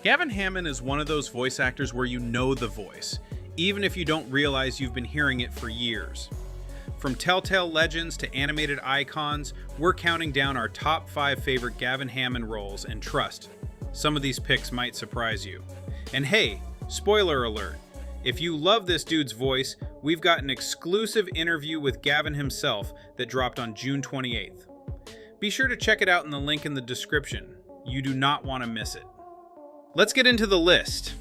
Gavin Hammon is one of those voice actors where you know the voice, even if you don't realize you've been hearing it for years. From Telltale Legends to animated icons, we're counting down our top 5 favorite Gavin Hammon roles, and trust, some of these picks might surprise you. And hey, spoiler alert, if you love this dude's voice, we've got an exclusive interview with Gavin himself that dropped on June 28th. Be sure to check it out in the link in the description. You do not want to miss it. Let's get into the list.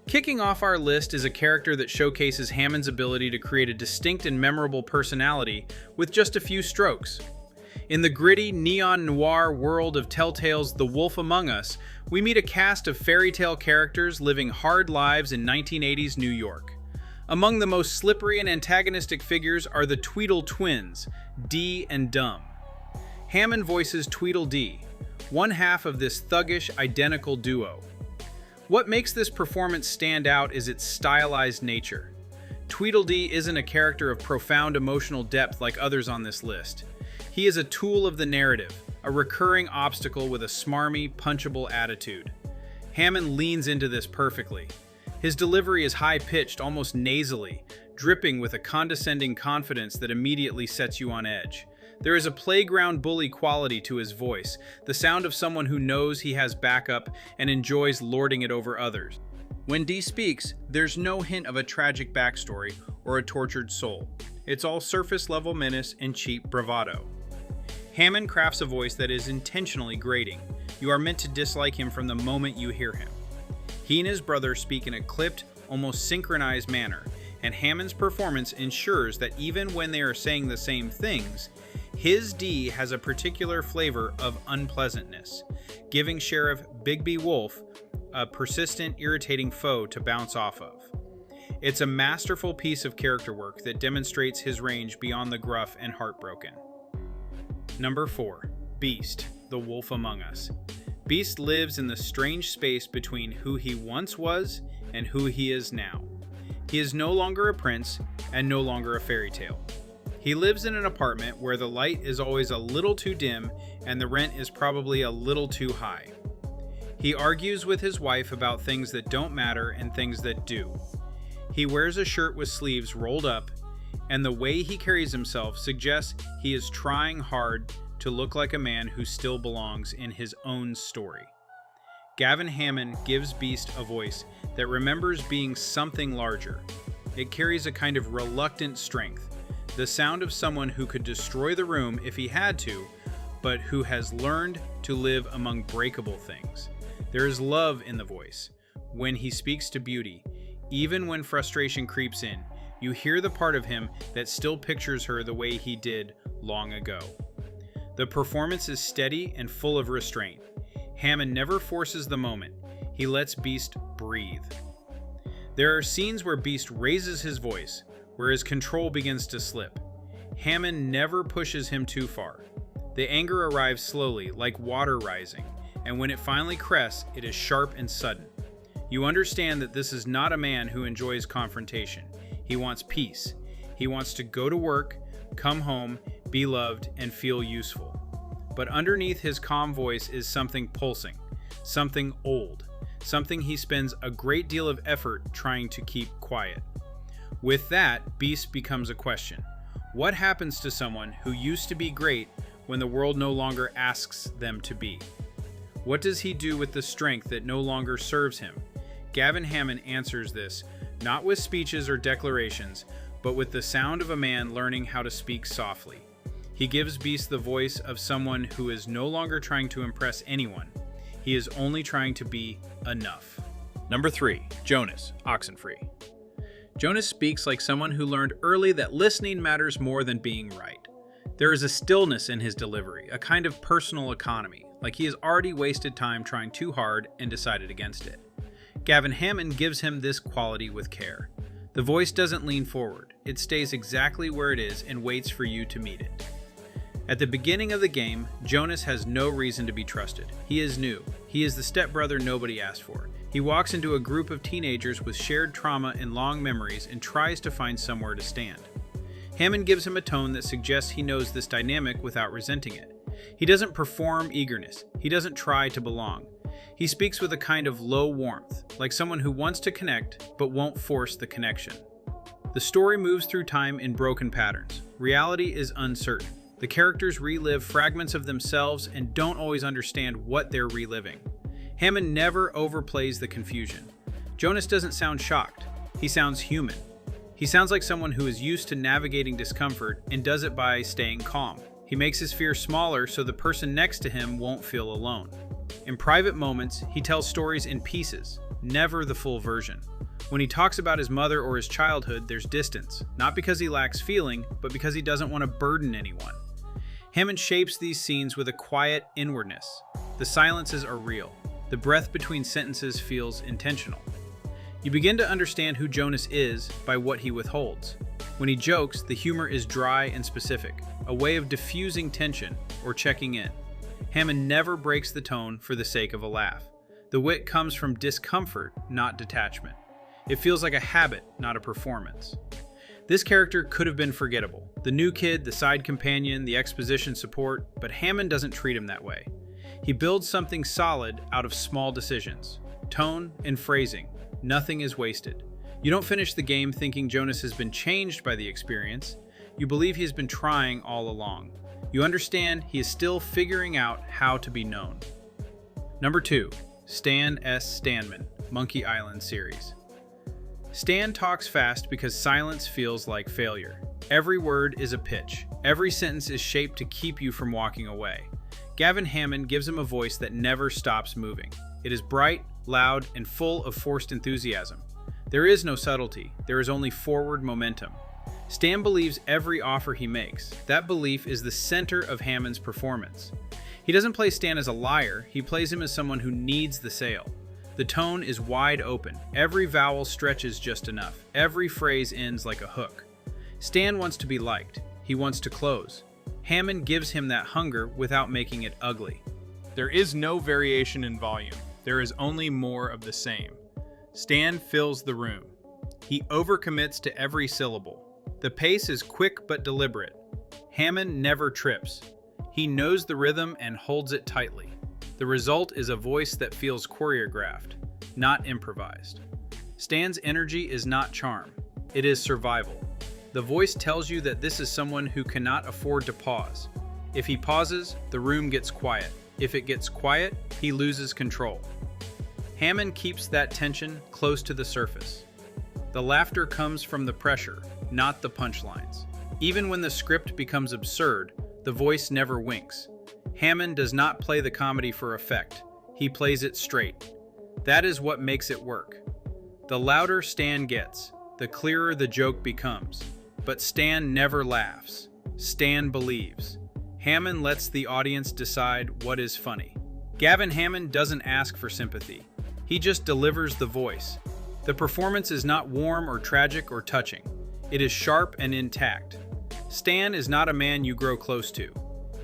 Kicking off our list is a character that showcases Hammon's ability to create a distinct and memorable personality with just a few strokes. In the gritty, neon noir world of Telltale's The Wolf Among Us, we meet a cast of fairy tale characters living hard lives in 1980s New York. Among the most slippery and antagonistic figures are the Tweedle twins, Dee and Dum. Hammon voices Tweedledee, one half of this thuggish, identical duo. What makes this performance stand out is its stylized nature. Tweedledee isn't a character of profound emotional depth like others on this list. He is a tool of the narrative, a recurring obstacle with a smarmy, punchable attitude. Hammon leans into this perfectly. His delivery is high-pitched, almost nasally, dripping with a condescending confidence that immediately sets you on edge. There is a playground bully quality to his voice, the sound of someone who knows he has backup and enjoys lording it over others. When Dee speaks, there's no hint of a tragic backstory or a tortured soul. It's all surface-level menace and cheap bravado. Hammon crafts a voice that is intentionally grating. You are meant to dislike him from the moment you hear him. He and his brother speak in a clipped, almost synchronized manner, and Hammon's performance ensures that even when they are saying the same things, his Dee has a particular flavor of unpleasantness, giving Sheriff Bigby Wolf a persistent, irritating foe to bounce off of. It's a masterful piece of character work that demonstrates his range beyond the gruff and heartbroken. Number 4. Beast, the Wolf Among Us. Beast lives in the strange space between who he once was and who he is now. He is no longer a prince and no longer a fairy tale. He lives in an apartment where the light is always a little too dim and the rent is probably a little too high. He argues with his wife about things that don't matter and things that do. He wears a shirt with sleeves rolled up, and the way he carries himself suggests he is trying hard to look like a man who still belongs in his own story. Gavin Hammon gives Beast a voice that remembers being something larger. It carries a kind of reluctant strength, the sound of someone who could destroy the room if he had to, but who has learned to live among breakable things. There is love in the voice. When he speaks to beauty, even when frustration creeps in, you hear the part of him that still pictures her the way he did long ago. The performance is steady and full of restraint. Hammon never forces the moment. He lets Beast breathe. There are scenes where Beast raises his voice, where his control begins to slip. Hammon never pushes him too far. The anger arrives slowly, like water rising, and when it finally crests, it is sharp and sudden. You understand that this is not a man who enjoys confrontation. He wants peace. He wants to go to work, come home, be loved, and feel useful. But underneath his calm voice is something pulsing, something old, something he spends a great deal of effort trying to keep quiet. With that, Beast becomes a question. What happens to someone who used to be great when the world no longer asks them to be? What does he do with the strength that no longer serves him? Gavin Hammon answers this, not with speeches or declarations, but with the sound of a man learning how to speak softly. He gives Beast the voice of someone who is no longer trying to impress anyone. He is only trying to be enough. Number 3. Jonas, Oxenfree. Jonas speaks like someone who learned early that listening matters more than being right. There is a stillness in his delivery, a kind of personal economy, like he has already wasted time trying too hard and decided against it. Gavin Hammon gives him this quality with care. The voice doesn't lean forward. It stays exactly where it is and waits for you to meet it. At the beginning of the game, Jonas has no reason to be trusted. He is new. He is the stepbrother nobody asked for. He walks into a group of teenagers with shared trauma and long memories and tries to find somewhere to stand. Hammon gives him a tone that suggests he knows this dynamic without resenting it. He doesn't perform eagerness. He doesn't try to belong. He speaks with a kind of low warmth, like someone who wants to connect but won't force the connection. The story moves through time in broken patterns. Reality is uncertain. The characters relive fragments of themselves and don't always understand what they're reliving. Hammon never overplays the confusion. Jonas doesn't sound shocked. He sounds human. He sounds like someone who is used to navigating discomfort and does it by staying calm. He makes his fear smaller so the person next to him won't feel alone. In private moments, he tells stories in pieces, never the full version. When he talks about his mother or his childhood, there's distance, not because he lacks feeling, but because he doesn't want to burden anyone. Hammon shapes these scenes with a quiet inwardness. The silences are real. The breath between sentences feels intentional. You begin to understand who Jonas is by what he withholds. When he jokes, the humor is dry and specific, a way of diffusing tension or checking in. Hammon never breaks the tone for the sake of a laugh. The wit comes from discomfort, not detachment. It feels like a habit, not a performance. This character could have been forgettable. The new kid, the side companion, the exposition support, but Hammon doesn't treat him that way. He builds something solid out of small decisions. Tone and phrasing. Nothing is wasted. You don't finish the game thinking Jonas has been changed by the experience. You believe he has been trying all along. You understand he is still figuring out how to be known. Number 2. Stan S. Stanman, Monkey Island series. Stan talks fast because silence feels like failure. Every word is a pitch. Every sentence is shaped to keep you from walking away. Gavin Hammon gives him a voice that never stops moving. It is bright, loud, and full of forced enthusiasm. There is no subtlety. There is only forward momentum. Stan believes every offer he makes. That belief is the center of Hammon's performance. He doesn't play Stan as a liar. He plays him as someone who needs the sale. The tone is wide open. Every vowel stretches just enough. Every phrase ends like a hook. Stan wants to be liked. He wants to close. Hammon gives him that hunger without making it ugly. There is no variation in volume. There is only more of the same. Stan fills the room. He overcommits to every syllable. The pace is quick but deliberate. Hammon never trips. He knows the rhythm and holds it tightly. The result is a voice that feels choreographed, not improvised. Stan's energy is not charm. It is survival. The voice tells you that this is someone who cannot afford to pause. If he pauses, the room gets quiet. If it gets quiet, he loses control. Hammon keeps that tension close to the surface. The laughter comes from the pressure, not the punchlines. Even when the script becomes absurd, the voice never winks. Hammon does not play the comedy for effect. He plays it straight. That is what makes it work. The louder Stan gets, the clearer the joke becomes. But Stan never laughs. Stan believes. Hammon lets the audience decide what is funny. Gavin Hammon doesn't ask for sympathy. He just delivers the voice. The performance is not warm or tragic or touching. It is sharp and intact. Stan is not a man you grow close to.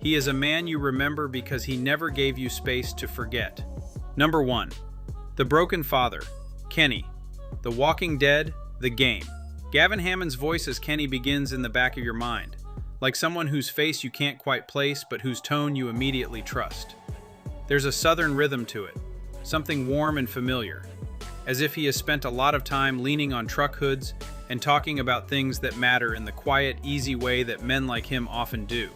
He is a man you remember because he never gave you space to forget. Number 1. The Broken Father, Kenny. The Walking Dead, The Game. Gavin Hammon's voice as Kenny begins in the back of your mind, like someone whose face you can't quite place but whose tone you immediately trust. There's a southern rhythm to it, something warm and familiar, as if he has spent a lot of time leaning on truck hoods and talking about things that matter in the quiet, easy way that men like him often do.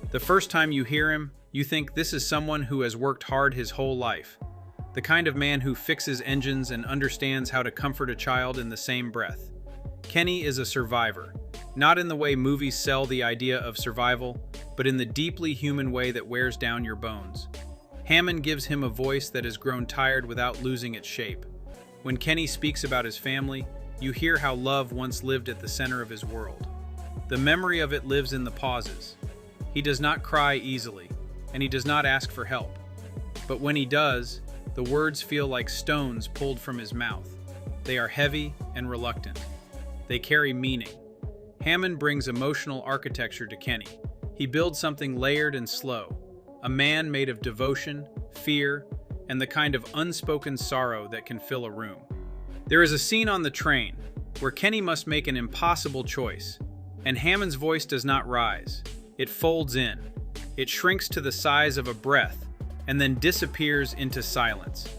The first time you hear him, you think this is someone who has worked hard his whole life, the kind of man who fixes engines and understands how to comfort a child in the same breath. Kenny is a survivor, not in the way movies sell the idea of survival, but in the deeply human way that wears down your bones. Hammon gives him a voice that has grown tired without losing its shape. When Kenny speaks about his family, you hear how love once lived at the center of his world. The memory of it lives in the pauses. He does not cry easily, and he does not ask for help. But when he does, the words feel like stones pulled from his mouth. They are heavy and reluctant. They carry meaning. Hammon brings emotional architecture to Kenny. He builds something layered and slow, a man made of devotion, fear, and the kind of unspoken sorrow that can fill a room. There is a scene on the train where Kenny must make an impossible choice, and Hammon's voice does not rise. It folds in. It shrinks to the size of a breath, and then disappears into silence.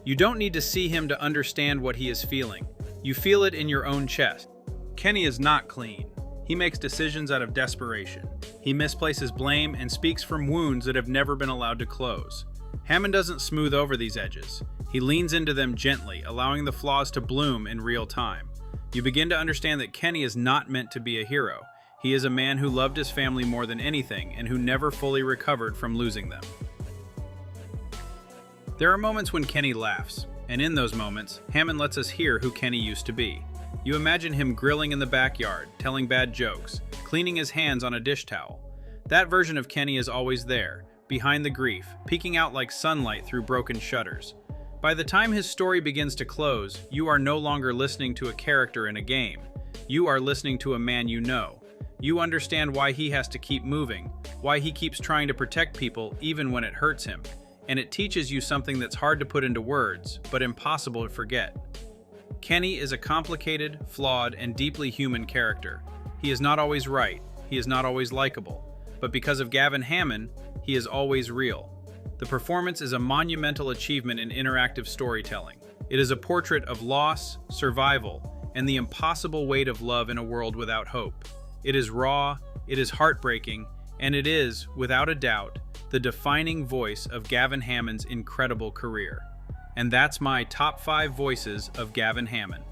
You don't need to see him to understand what he is feeling. You feel it in your own chest. Kenny is not clean. He makes decisions out of desperation. He misplaces blame and speaks from wounds that have never been allowed to close. Hammon doesn't smooth over these edges. He leans into them gently, allowing the flaws to bloom in real time. You begin to understand that Kenny is not meant to be a hero. He is a man who loved his family more than anything and who never fully recovered from losing them. There are moments when Kenny laughs, and in those moments, Hammon lets us hear who Kenny used to be. You imagine him grilling in the backyard, telling bad jokes, cleaning his hands on a dish towel. That version of Kenny is always there, behind the grief, peeking out like sunlight through broken shutters. By the time his story begins to close, you are no longer listening to a character in a game. You are listening to a man you know. You understand why he has to keep moving, why he keeps trying to protect people even when it hurts him. And it teaches you something that's hard to put into words, but impossible to forget. Kenny is a complicated, flawed, and deeply human character. He is not always right, he is not always likable, but because of Gavin Hammon, he is always real. The performance is a monumental achievement in interactive storytelling. It is a portrait of loss, survival, and the impossible weight of love in a world without hope. It is raw, it is heartbreaking, and it is, without a doubt, the defining voice of Gavin Hammon's incredible career. And that's my top 5 voices of Gavin Hammon.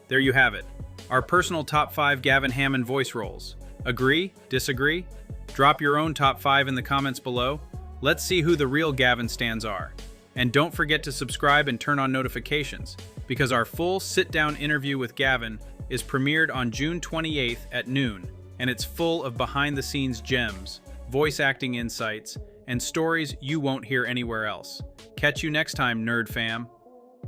There you have it, our personal top 5 Gavin Hammon voice roles. Agree? Disagree? Drop your own top 5 in the comments below. Let's see who the real Gavin stans are. And don't forget to subscribe and turn on notifications, because our full sit-down interview with Gavin is premiered on June 28th at noon, and it's full of behind-the-scenes gems, voice acting insights, and stories you won't hear anywhere else. Catch you next time, Nerd Fam.